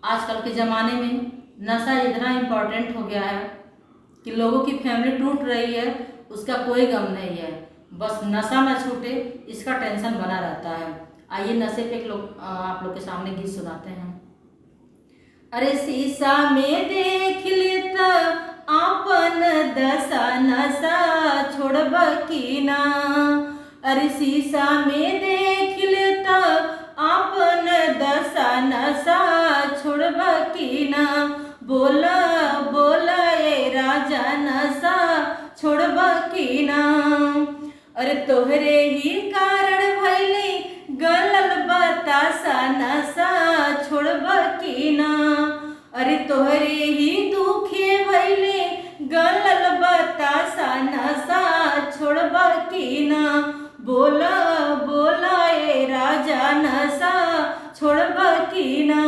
आजकल के ज़माने में नशा इतना इम्पोर्टेंट हो गया है कि लोगों की फैमिली टूट रही है, उसका कोई गम नहीं है, बस नशा ना छूटे इसका टेंशन बना रहता है। आइए नशे पे आप लोग के सामने गीत सुनाते हैं। अरे शीशा में देख लेता आपन दशा, नशा छोड़ब की ना। अरे शीशा में देख लेता आपन दशा, नशा छोड़ब की ना। बोला बोला ए राजा नशा छोड़ब की ना। अरे तोहरे ही कारण भैली गलल बतासा, नशा छोड़ब की ना। अरे तोहरे ही दुखे भैले गलल बतासा, नशा छोड़ब की ना। बोला बोला ए राजा नशा छोड़ब की ना।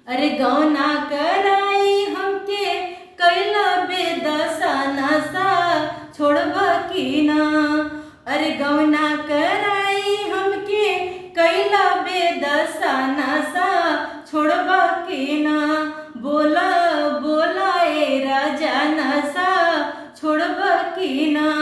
अरे गौना कराई हमके कैला बेदशा, नशा छोड़ब की ना। अरे गौना कराई हमके कैला बेदशा, नशा छोड़ब की ना। बोला बोला ए राजा नशा छोड़ब की ना।